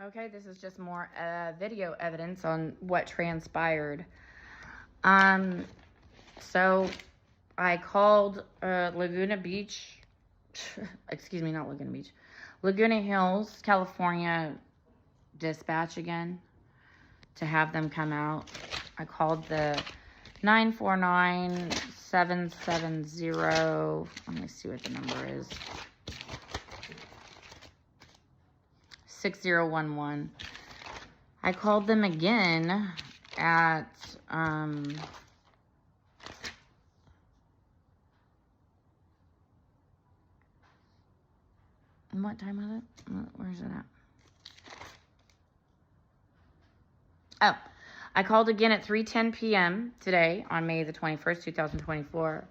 Okay, this is just more video evidence on what transpired. So I called Laguna Beach, excuse me, not Laguna Beach, Laguna Hills, California dispatch again to have them come out. I called the 949-770, let me see what the number is, 6011. I called them again at what time was it? Where is it at? Oh, I called again at 3:10 p.m. today on May the 21st, 2024.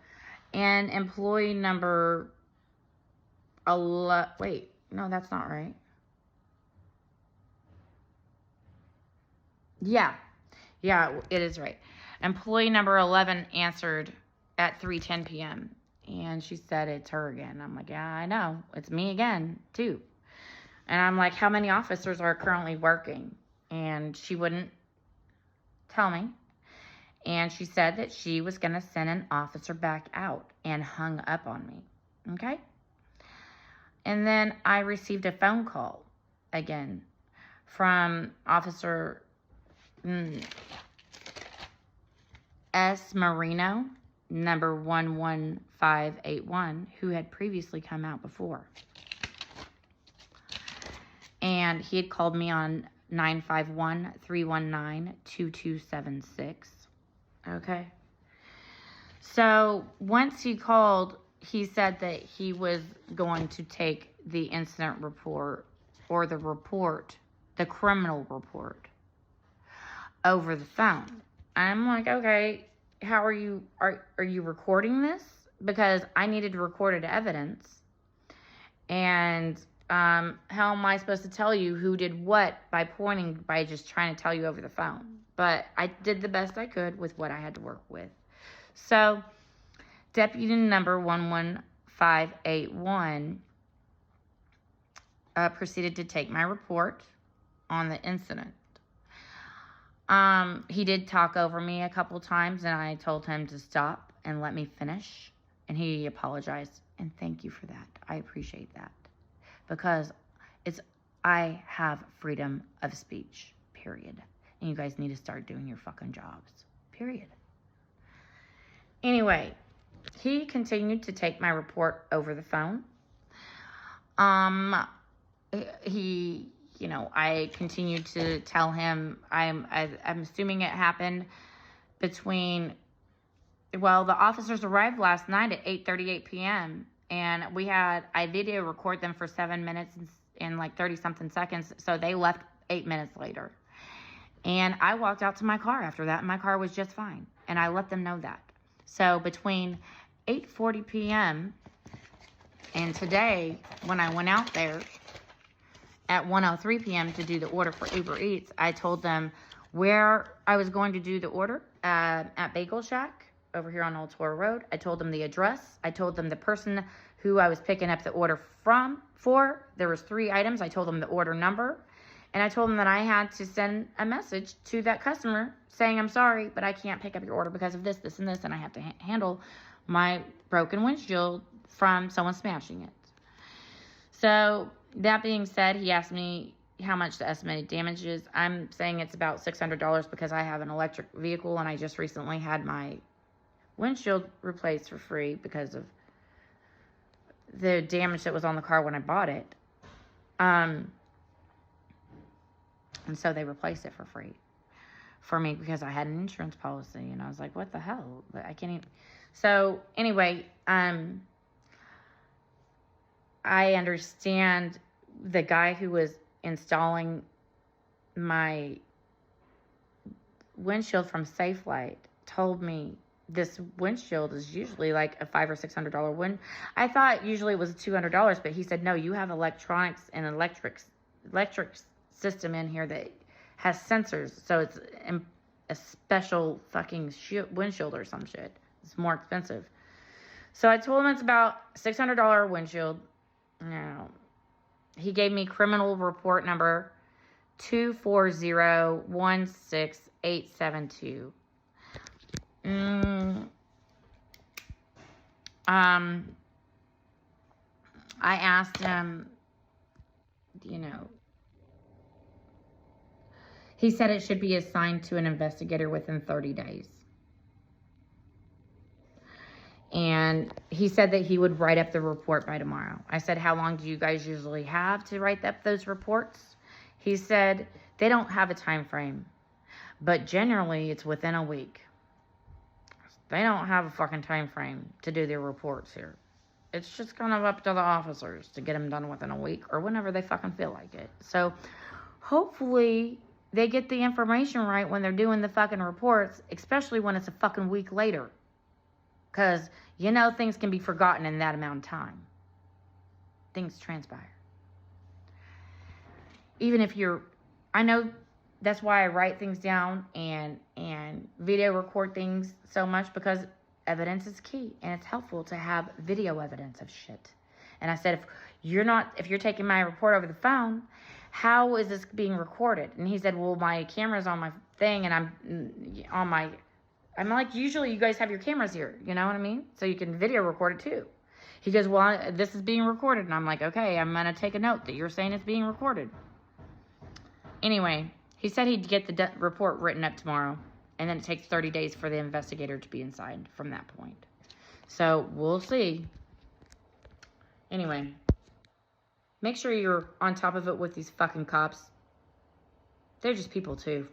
And employee number... wait, no, that's not right. Yeah, it is right. Employee number 11 answered at 3:10 p.m. And she said, it's her again. I'm like, yeah, I know. It's me again, too. And I'm like, how many officers are currently working? And she wouldn't tell me. And she said that she was going to send an officer back out and hung up on me. Okay? And then I received a phone call again from Officer S. Marino, number 11581, who had previously come out before. And he had called me on 951-319-2276. Okay. So once he called, he said that he was going to take the incident report or the criminal report over the phone. I'm like, okay, how are you recording this? Because I needed to record it evidence. And how am I supposed to tell you who did what by just trying to tell you over the phone? But I did the best I could with what I had to work with. So deputy number 11581 proceeded to take my report on the incident. He did talk over me a couple times, and I told him to stop and let me finish. And he apologized, and thank you for that. I appreciate that. Because I have freedom of speech, period. And you guys need to start doing your fucking jobs, period. Anyway, he continued to take my report over the phone. I continued to tell him, I'm assuming it happened between, the officers arrived last night at 8:38 p.m. and I video record them for 7 minutes and like 30 something seconds. So they left 8 minutes later. And I walked out to my car after that, and my car was just fine. And I let them know that. So between 8:40 p.m. and today, when I went out there at 1:03 p.m. to do the order for Uber Eats, I told them where I was going to do the order at Bagel Shack over here on Old Toro Road. I told them the address. I told them the person who I was picking up the order for. There was 3 items. I told them the order number. And I told them that I had to send a message to that customer saying, I'm sorry, but I can't pick up your order because of this, this, and this. And I have to handle my broken windshield from someone smashing it. So that being said, he asked me how much the estimated damage is. I'm saying it's about $600 because I have an electric vehicle and I just recently had my windshield replaced for free because of the damage that was on the car when I bought it. And so they replaced it for free for me because I had an insurance policy. And I was like, what the hell? I can't even. So anyway, I understand the guy who was installing my windshield from Safelite told me this windshield is usually like a $500 or $600 I thought usually it was $200, but he said, no, you have electronics and electric system in here that has sensors. So it's a special fucking windshield or some shit. It's more expensive. So I told him it's about $600 windshield. Now, he gave me criminal report number 240-16872. I asked him, you know, he said it should be assigned to an investigator within 30 days. And he said that he would write up the report by tomorrow. I said, how long do you guys usually have to write up those reports? He said, they don't have a time frame, but generally it's within a week. They don't have a fucking time frame to do their reports here. It's just kind of up to the officers to get them done within a week or whenever they fucking feel like it. So hopefully they get the information right when they're doing the fucking reports, especially when it's a fucking week later. Because, you know, things can be forgotten in that amount of time. Things transpire. Even if you're, I know that's why I write things down and video record things so much, because evidence is key, and it's helpful to have video evidence of shit. And I said, if you're taking my report over the phone, how is this being recorded? And he said, well, my camera's on my thing, and I'm like, usually you guys have your cameras here, you know what I mean? So you can video record it too. He goes, well, this is being recorded. And I'm like, okay, I'm going to take a note that you're saying it's being recorded. Anyway, he said he'd get the report written up tomorrow. And then it takes 30 days for the investigator to be inside from that point. So, we'll see. Anyway, make sure you're on top of it with these fucking cops. They're just people too.